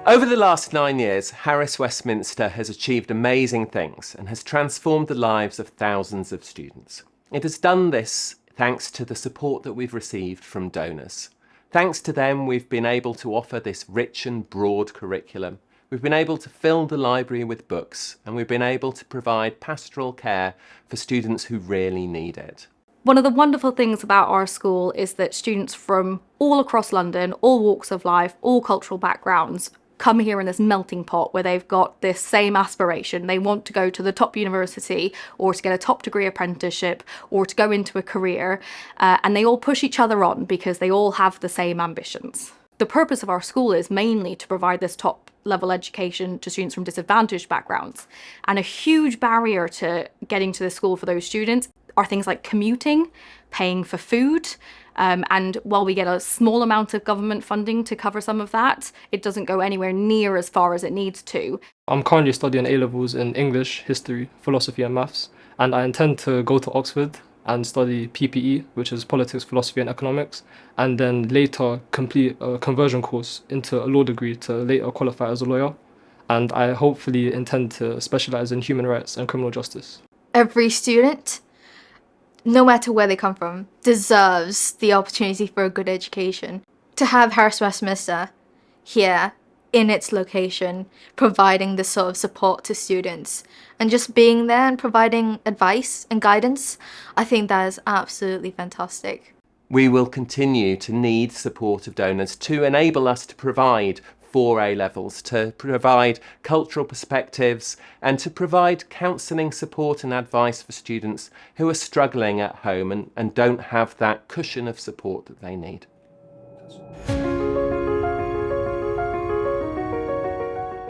Over the last 9 years, Harris Westminster has achieved amazing things and has transformed the lives of thousands of students. It has done this thanks to the support that we've received from donors. Thanks to them, we've been able to offer this rich and broad curriculum. We've been able to fill the library with books, and we've been able to provide pastoral care for students who really need it. One of the wonderful things about our school is that students from all across London, all walks of life, all cultural backgrounds, come here in this melting pot where they've got this same aspiration. They want to go to the top university or to get a top degree apprenticeship or to go into a career, and they all push each other on because they all have the same ambitions. The purpose of our school is mainly to provide this top level education to students from disadvantaged backgrounds, and a huge barrier to getting to the school for those students are things like commuting, paying for food, and while we get a small amount of government funding to cover some of that, it doesn't go anywhere near as far as it needs to. I'm currently studying A-levels in English, history, philosophy and maths, and I intend to go to Oxford and study PPE, which is politics, philosophy and economics, and then later complete a conversion course into a law degree to later qualify as a lawyer. And I hopefully intend to specialise in human rights and criminal justice. Every student, no matter where they come from, deserves the opportunity for a good education. To have Harris Westminster here in its location, providing this sort of support to students, and just being there and providing advice and guidance, I think that is absolutely fantastic. We will continue to need support of donors to enable us to provide 4 A-levels, to provide cultural perspectives and to provide counselling support and advice for students who are struggling at home and don't have that cushion of support that they need.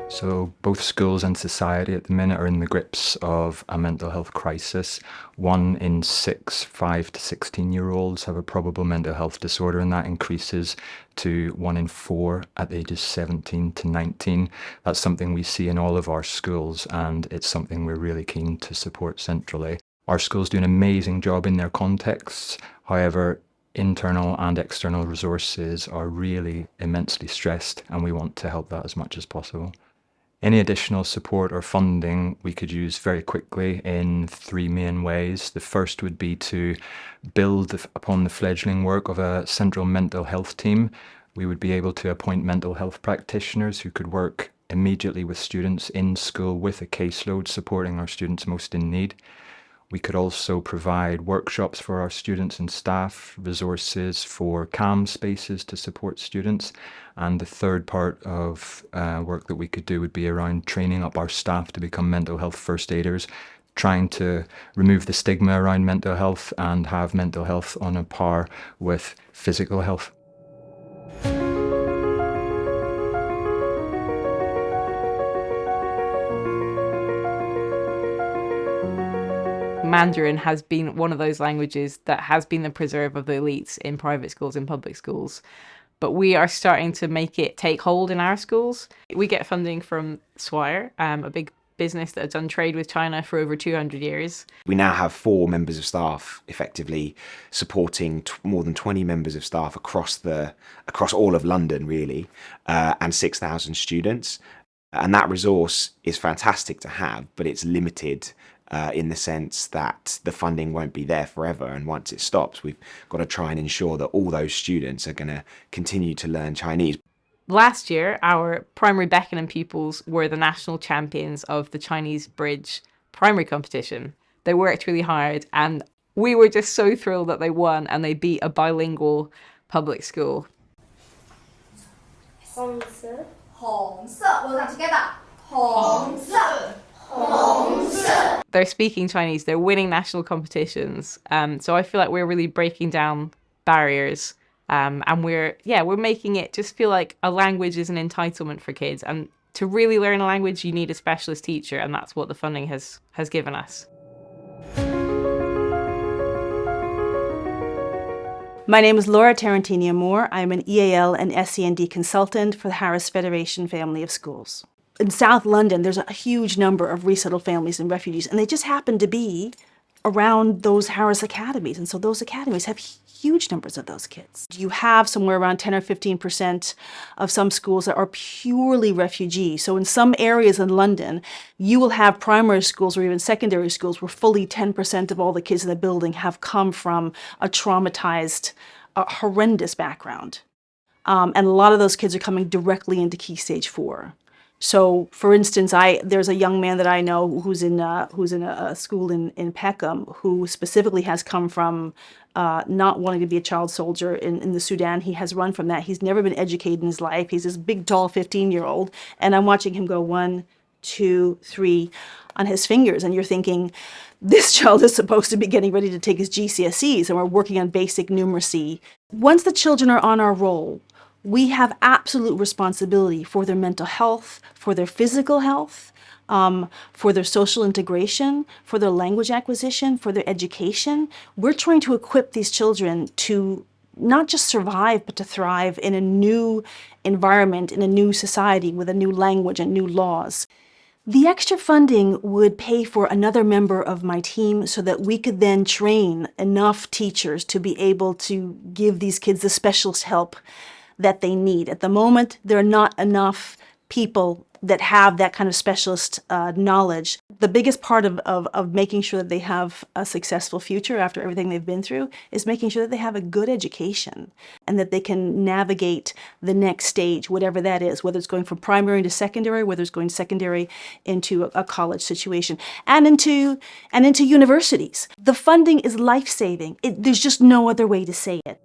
So both schools and society at the minute are in the grips of a mental health crisis. 1 in 6 5 to 16-year-olds have a probable mental health disorder, and that increases to 1 in 4 at ages 17 to 19. That's something we see in all of our schools, and it's something we're really keen to support centrally. Our schools do an amazing job in their contexts. However, internal and external resources are really immensely stressed, and we want to help that as much as possible. Any additional support or funding we could use very quickly in 3 main ways. The first would be to build upon the fledgling work of a central mental health team. We would be able to appoint mental health practitioners who could work immediately with students in school with a caseload supporting our students most in need. We could also provide workshops for our students and staff, resources for CAM spaces to support students. And the third part of work that we could do would be around training up our staff to become mental health first aiders, trying to remove the stigma around mental health and have mental health on a par with physical health. Mandarin has been one of those languages that has been the preserve of the elites in private schools and public schools. But we are starting to make it take hold in our schools. We get funding from Swire, a big business that has done trade with China for over 200 years. We now have 4 members of staff effectively supporting more than 20 members of staff across all of London, really, and 6,000 students. And that resource is fantastic to have, but it's limited in the sense that the funding won't be there forever, and once it stops, we've got to try and ensure that all those students are going to continue to learn Chinese. Last year, our primary Beckenham pupils were the national champions of the Chinese Bridge primary competition. They worked really hard, and we were just so thrilled that they won and they beat a bilingual public school. 红色，红色，我想 together， 红色。They're speaking Chinese, they're winning national competitions. So I feel like we're really breaking down barriers. And we're making it just feel like a language is an entitlement for kids. And to really learn a language, you need a specialist teacher. And that's what the funding has given us. My name is Laura Tarantinia Moore. I'm an EAL and SEND consultant for the Harris Federation Family of Schools. In South London, there's a huge number of resettled families and refugees, and they just happen to be around those Harris academies. And so those academies have huge numbers of those kids. You have somewhere around 10 or 15% of some schools that are purely refugee. So in some areas in London, you will have primary schools or even secondary schools where fully 10% of all the kids in the building have come from a traumatized, horrendous background. And a lot of those kids are coming directly into Key Stage 4. So, for instance, there's a young man that I know who's in a school in Peckham who specifically has come from not wanting to be a child soldier in the Sudan. He has run from that. He's never been educated in his life. He's this big, tall 15-year-old, and I'm watching him go 1, 2, 3 on his fingers, and you're thinking, this child is supposed to be getting ready to take his GCSEs, and we're working on basic numeracy. Once the children are on our roll, we have absolute responsibility for their mental health, for their physical health, for their social integration, for their language acquisition, for their education. We're trying to equip these children to not just survive, but to thrive in a new environment, in a new society with a new language and new laws. The extra funding would pay for another member of my team so that we could then train enough teachers to be able to give these kids the specialist help that they need. At the moment, there are not enough people that have that kind of specialist knowledge. The biggest part of making sure that they have a successful future after everything they've been through is making sure that they have a good education and that they can navigate the next stage, whatever that is, whether it's going from primary to secondary, whether it's going secondary into a college situation, and into universities. The funding is life-saving. There's just no other way to say it.